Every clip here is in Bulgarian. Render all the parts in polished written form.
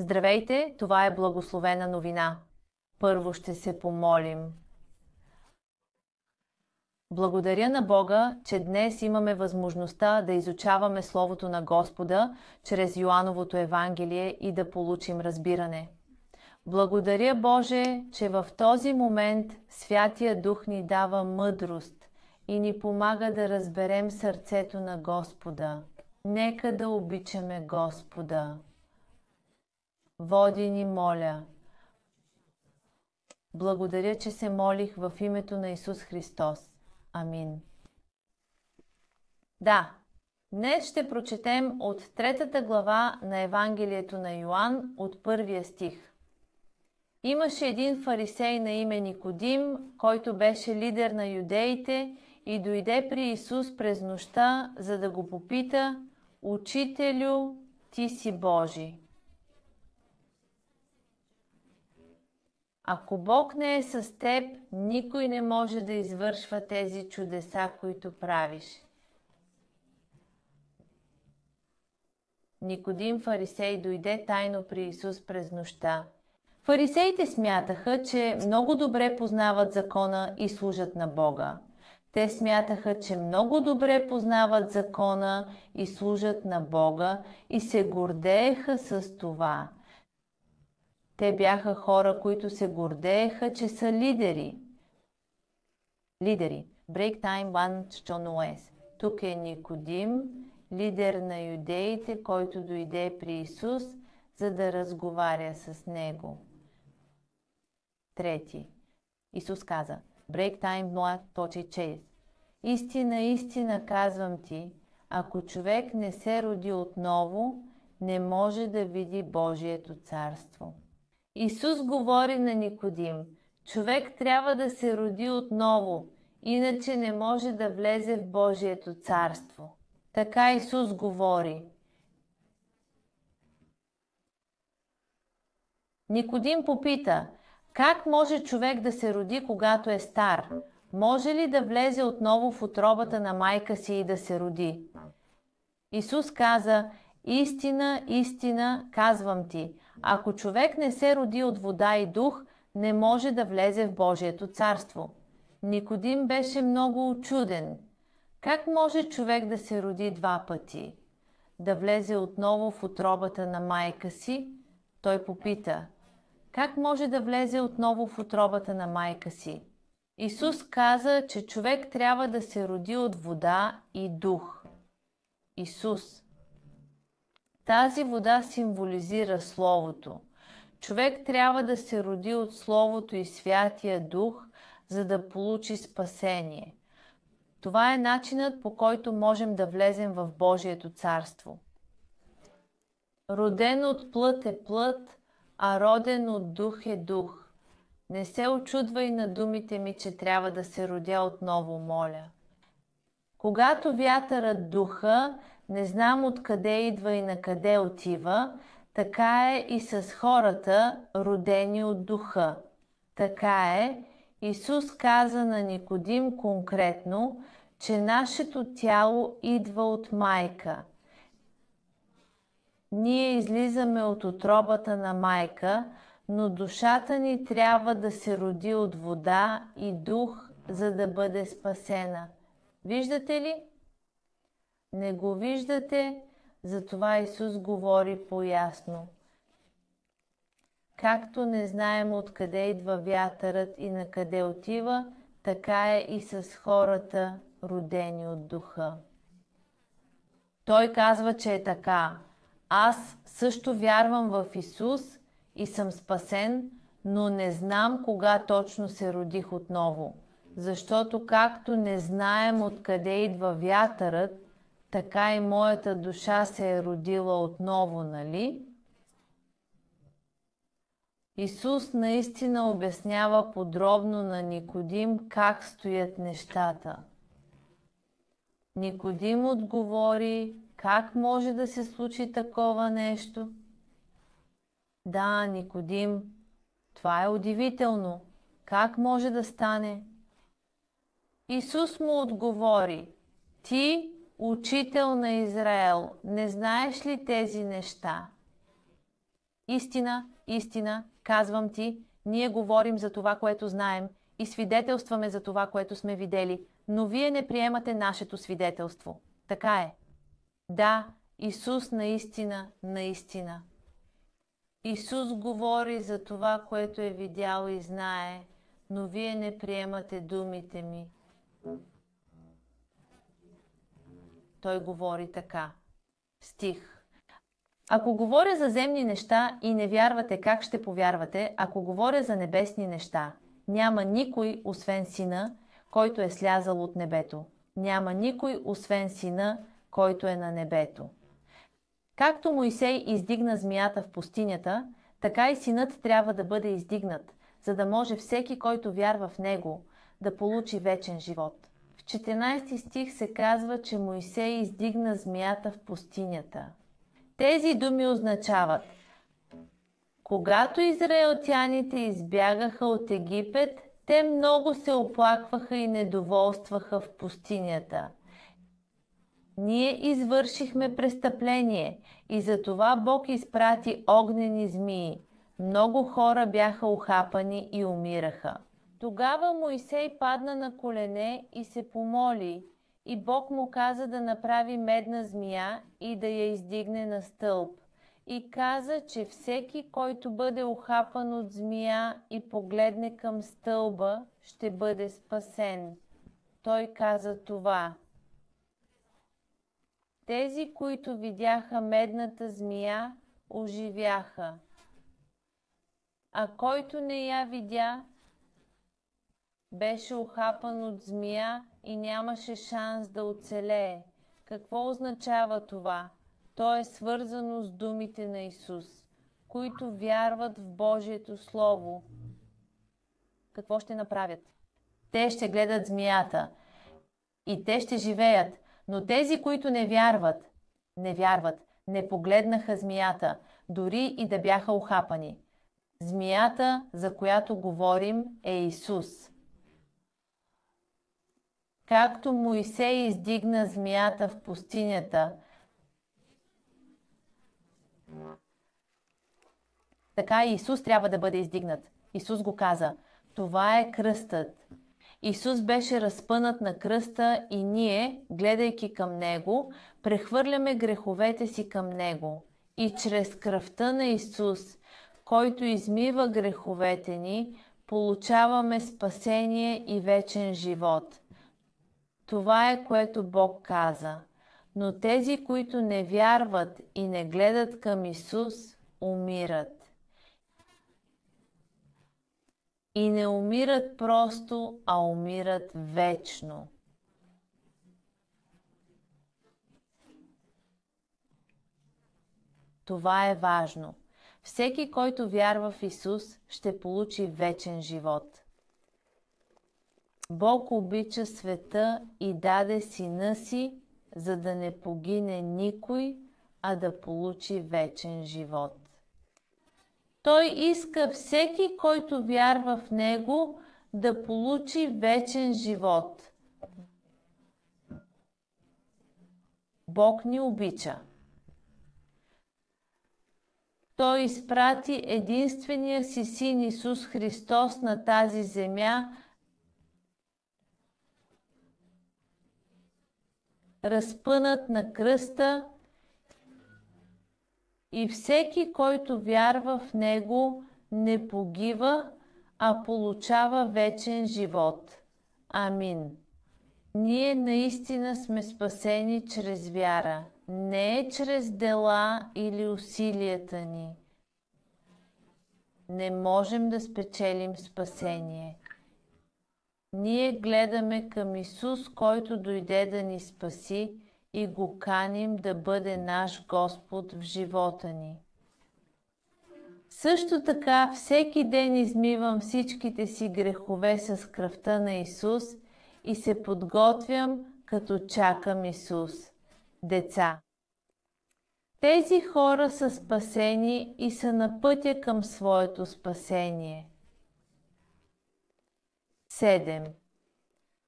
Здравейте, това е благословена новина. Първо ще се помолим. Благодаря на Бога, че днес имаме възможността да изучаваме Словото на Господа чрез Йоановото Евангелие и да получим разбиране. Благодаря, Боже, че в този момент Святия Дух ни дава мъдрост и ни помага да разберем сърцето на Господа. Нека да обичаме Господа. Води ни, моля. Благодаря, че се молих в името на Исус Христос. Амин. Да, днес ще прочетем от 3 глава на Евангелието на Йоан от 1 стих. Имаше един фарисей на име Никодим, който беше лидер на юдеите и дойде при Исус през нощта, за да го попита: „Учителю, ти си Божи." Ако Бог не е с теб, никой не може да извършва тези чудеса, които правиш. Никодим, фарисей, дойде тайно при Исус през нощта. Фарисеите смятаха, че много добре познават закона и служат на Бога. Те смятаха, че много добре познават закона и служат на Бога и се гордееха с това. Те бяха хора, които се гордееха, че са лидери. Break time one чонуес. Тук е Никодим, лидер на юдеите, който дойде при Исус, за да разговаря с него. 3. Исус каза: Break time one. Истина, истина казвам ти, ако човек не се роди отново, не може да види Божието царство. Исус говори на Никодим: човек трябва да се роди отново, иначе не може да влезе в Божието царство. Така Исус говори. Никодим попита: как може човек да се роди, когато е стар? Може ли да влезе отново в утробата на майка си и да се роди? Исус каза: истина, истина казвам ти, ако човек не се роди от вода и дух, не може да влезе в Божието царство. Никодим беше много учуден. Как може човек да се роди 2 пъти? Да влезе отново в утробата на майка си? Той попита: как може да влезе отново в утробата на майка си? Исус каза, че човек трябва да се роди от вода и дух. Исус. Тази вода символизира Словото. Човек трябва да се роди от Словото и Святия Дух, за да получи спасение. Това е начинът, по който можем да влезем в Божието царство. Роден от плът е плът, а роден от дух е дух. Не се очудвай на думите ми, че трябва да се родя отново, моля. Когато вятърът духа, не знам откъде идва и на къде отива, така е и с хората, родени от духа. Така е, Исус каза на Никодим конкретно, че нашето тяло идва от майка. Ние излизаме от утробата на майка, но душата ни трябва да се роди от вода и дух, за да бъде спасена. Виждате ли? Не го виждате, затова Исус говори по-ясно. Както не знаем откъде идва вятърът и на къде отива, така е и с хората, родени от духа. Той казва, че е така. Аз също вярвам в Исус и съм спасен, но не знам кога точно се родих отново. Защото както не знаем откъде идва вятърът, така и моята душа се е родила отново, нали? Исус наистина обяснява подробно на Никодим как стоят нещата. Никодим отговори: как може да се случи такова нещо? Да, Никодим, това е удивително. Как може да стане? Исус му отговори: ти, учител на Израел, не знаеш ли тези неща? Истина, истина, казвам ти, ние говорим за това, което знаем и свидетелстваме за това, което сме видели, но вие не приемате нашето свидетелство. Така е. Да, Исус наистина, наистина. Исус говори за това, което е видял и знае, но вие не приемате думите ми. Той говори така. Стих. Ако говоря за земни неща и не вярвате, как ще повярвате, ако говоря за небесни неща? Няма никой, освен Сина, който е слязал от небето. Няма никой, освен Сина, който е на небето. Както Моисей издигна змията в пустинята, така и Синът трябва да бъде издигнат, за да може всеки, който вярва в Него, да получи вечен живот. В 14 стих се казва, че Моисей издигна змията в пустинята. Тези думи означават: когато израелтяните избягаха от Египет, те много се оплакваха и недоволстваха в пустинята. Ние извършихме престъпление и затова Бог изпрати огнени змии. Много хора бяха ухапани и умираха. Тогава Моисей падна на колене и се помоли, и Бог му каза да направи медна змия и да я издигне на стълб. И каза, че всеки, който бъде ухапан от змия и погледне към стълба, ще бъде спасен. Той каза това: тези, които видяха медната змия, оживяха, а който не я видя, беше ухапан от змия и нямаше шанс да оцелее. Какво означава това? То е свързано с думите на Исус, които вярват в Божието Слово. Какво ще направят? Те ще гледат змията и те ще живеят, но тези, които не вярват, не погледнаха змията, дори и да бяха ухапани. Змията, за която говорим, е Исус. Както Моисей издигна змията в пустинята, така и Исус трябва да бъде издигнат. Исус го каза. Това е кръстът. Исус беше разпънат на кръста и ние, гледайки към Него, прехвърляме греховете си към Него. И чрез кръвта на Исус, който измива греховете ни, получаваме спасение и вечен живот. Това е, което Бог каза. Но тези, които не вярват и не гледат към Исус, умират. И не умират просто, а умират вечно. Това е важно. Всеки, който вярва в Исус, ще получи вечен живот. Бог обича света и даде Сина си, за да не погине никой, а да получи вечен живот. Той иска всеки, който вярва в Него, да получи вечен живот. Бог ни обича. Той изпрати единствения си Син Исус Христос на тази земя, разпънат на кръста, и всеки, който вярва в Него, не погива, а получава вечен живот. Амин. Ние наистина сме спасени чрез вяра, не чрез дела или усилията ни. Не можем да спечелим спасение. Ние гледаме към Исус, който дойде да ни спаси, и го каним да бъде наш Господ в живота ни. Също така, всеки ден измивам всичките си грехове с кръвта на Исус и се подготвям, като чакам Исус. Деца. Тези хора са спасени и са на пътя към своето спасение. 7.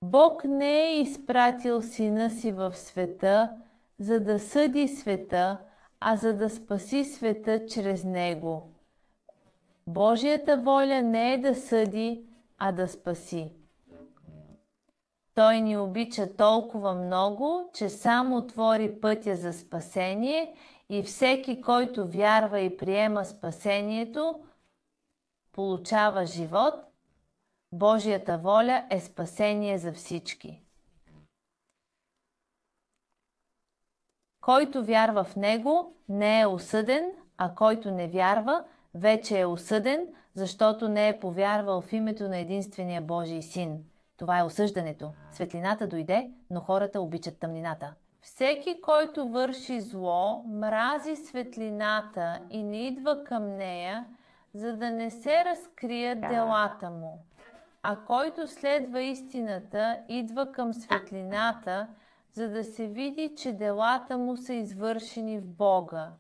Бог не е изпратил Сина си в света, за да съди света, а за да спаси света чрез него. Божията воля не е да съди, а да спаси. Той ни обича толкова много, че сам отвори пътя за спасение и всеки, който вярва и приема спасението, получава живот. Божията воля е спасение за всички. Който вярва в Него, не е осъден, а който не вярва, вече е осъден, защото не е повярвал в името на единствения Божий Син. Това е осъждането. Светлината дойде, но хората обичат тъмнината. Всеки, който върши зло, мрази светлината и не идва към нея, за да не се разкрият делата му. А който следва истината, идва към светлината, за да се види, че делата му са извършени в Бога.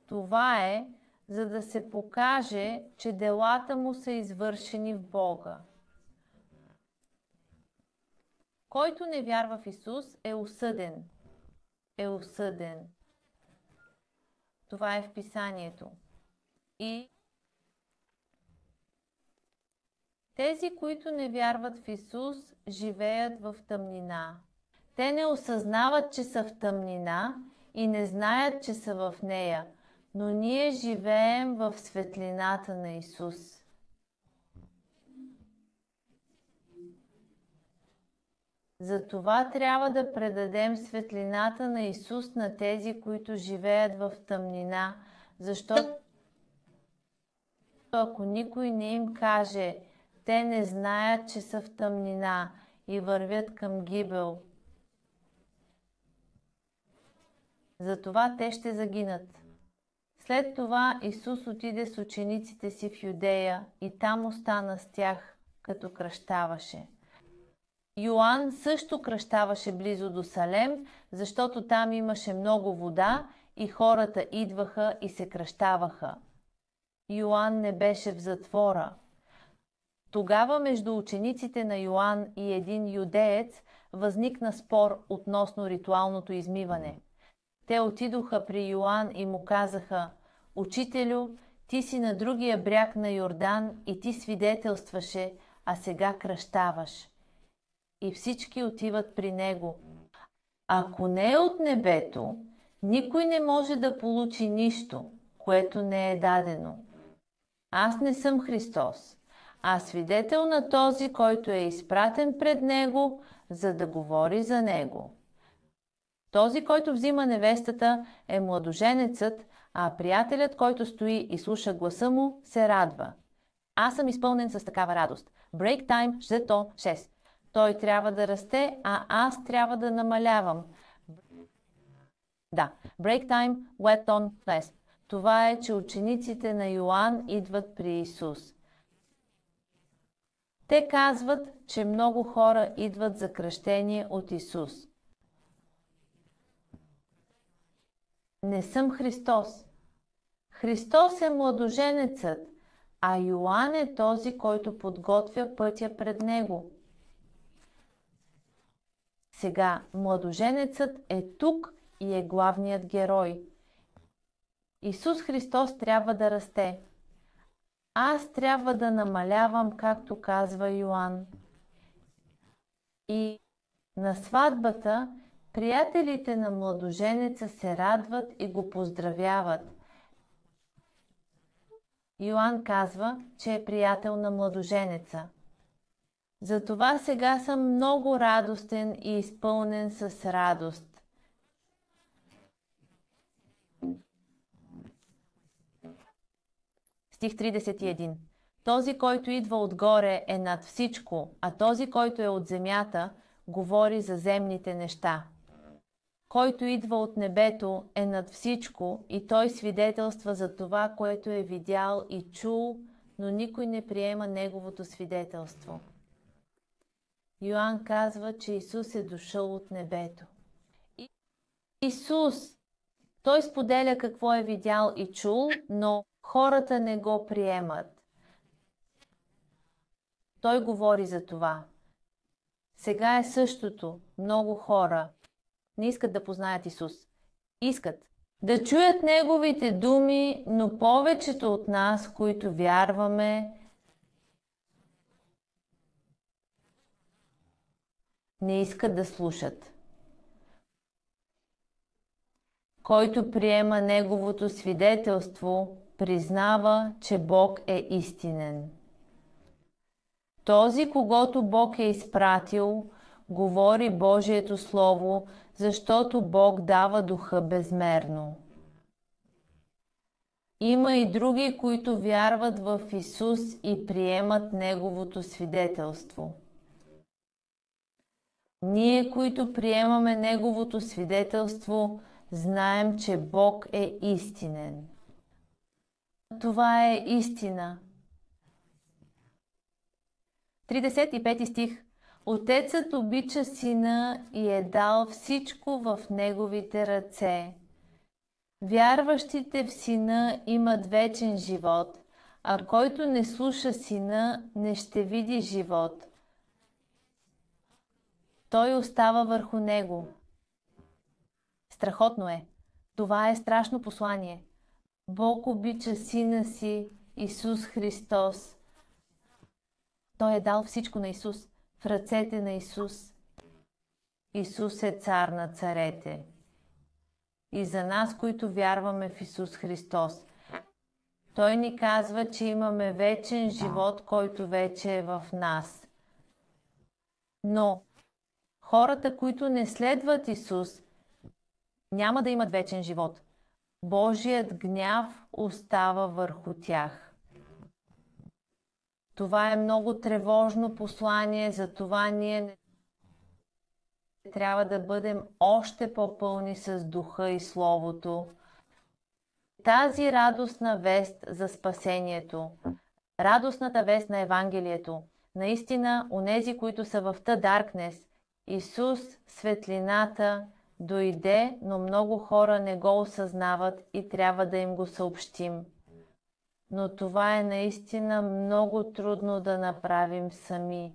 Това е, за да се покаже, че делата му са извършени в Бога. Който не вярва в Исус, е осъден. Е осъден. Това е в Писанието. И тези, които не вярват в Исус, живеят в тъмнина. Те не осъзнават, че са в тъмнина и не знаят, че са в нея, но ние живеем в светлината на Исус. Затова трябва да предадем светлината на Исус на тези, които живеят в тъмнина, защото ако никой не им каже, те не знаят, че са в тъмнина и вървят към гибел. Затова те ще загинат. След това Исус отиде с учениците си в Юдея и там остана с тях, като кръщаваше. Йоан също кръщаваше близо до Салем, защото там имаше много вода и хората идваха и се кръщаваха. Йоан не беше в затвора. Тогава между учениците на Йоан и един юдеец възникна спор относно ритуалното измиване. Те отидоха при Йоан и му казаха: „Учителю, ти си на другия бряг на Йордан и ти свидетелстваше, а сега кръщаваш.“ И всички отиват при него. Ако не е от небето, никой не може да получи нищо, което не е дадено. Аз не съм Христос, а свидетел на този, който е изпратен пред него, за да говори за него. Този, който взима невестата, е младоженецът, а приятелят, който стои и слуша гласа му, се радва. Аз съм изпълнен с такава радост. Break time, жето 6. Той трябва да расте, а аз трябва да намалявам. Да, break time, wet on less. Това е, че учениците на Йоан идват при Исус. Те казват, че много хора идват за кръщение от Исус. Не съм Христос. Христос е младоженецът, а Йоан е този, който подготвя пътя пред него. Сега младоженецът е тук и е главният герой. Исус Христос трябва да расте. Аз трябва да намалявам, както казва Йоан. И на сватбата приятелите на младоженеца се радват и го поздравяват. Йоан казва, че е приятел на младоженеца. Затова сега съм много радостен и изпълнен с радост. Стих 31. Този, който идва отгоре, е над всичко, а този, който е от земята, говори за земните неща. Който идва от небето, е над всичко и той свидетелства за това, което е видял и чул, но никой не приема неговото свидетелство. Йоан казва, че Исус е дошъл от небето. Исус, той споделя какво е видял и чул, но хората не го приемат. Той говори за това. Сега е същото. Много хора не искат да познаят Исус. Искат, да чуят Неговите думи, но повечето от нас, които вярваме, не искат да слушат. Който приема Неговото свидетелство, признава, че Бог е истинен. Този, когото Бог е изпратил, говори Божието Слово, защото Бог дава духа безмерно. Има и други, които вярват в Исус и приемат Неговото свидетелство. Ние, които приемаме Неговото свидетелство, знаем, че Бог е истинен. Това е истина. 35 стих. Отецът обича сина и е дал всичко в неговите ръце. Вярващите в сина имат вечен живот, а който не слуша сина, не ще види живот. Той остава върху него. Страхотно е. Това е страшно послание. Бог обича сина си, Исус Христос. Той е дал всичко на Исус, в ръцете на Исус. Исус е цар на царете. И за нас, които вярваме в Исус Христос, Той ни казва, че имаме вечен живот, който вече е в нас. Но хората, които не следват Исус, няма да имат вечен живот. Божият гняв остава върху тях. Това е много тревожно послание, затова ние не трябва да бъдем още по-пълни с духа и словото. Тази радостна вест за спасението, радостната вест на Евангелието, наистина, онези, които са в darkness, Исус, светлината, дойде, но много хора не го осъзнават и трябва да им го съобщим. Но това е наистина много трудно да направим сами.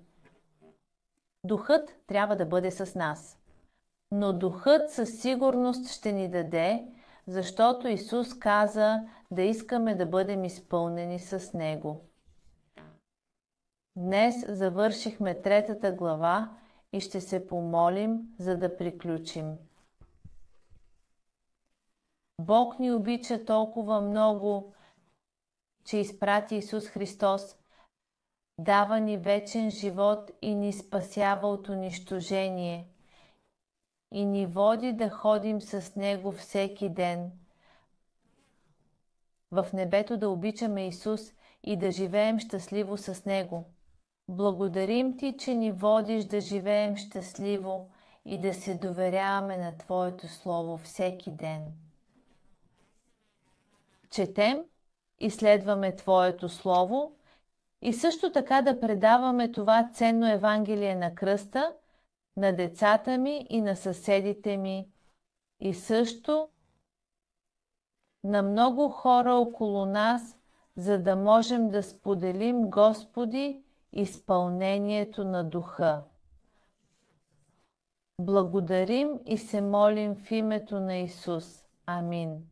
Духът трябва да бъде с нас. Но Духът със сигурност ще ни даде, защото Исус каза да искаме да бъдем изпълнени с Него. Днес завършихме 3 глава и ще се помолим, за да приключим. Бог ни обича толкова много, че изпрати Исус Христос, дава ни вечен живот и ни спасява от унищожение и ни води да ходим с Него всеки ден. В небето да обичаме Исус и да живеем щастливо с Него. Благодарим Ти, че ни водиш да живеем щастливо и да се доверяваме на Твоето Слово всеки ден. Четем и следваме Твоето Слово и също така да предаваме това ценно Евангелие на кръста на децата ми и на съседите ми и също на много хора около нас, за да можем да споделим, Господи, изпълнението на Духа. Благодарим и се молим в името на Исус. Амин.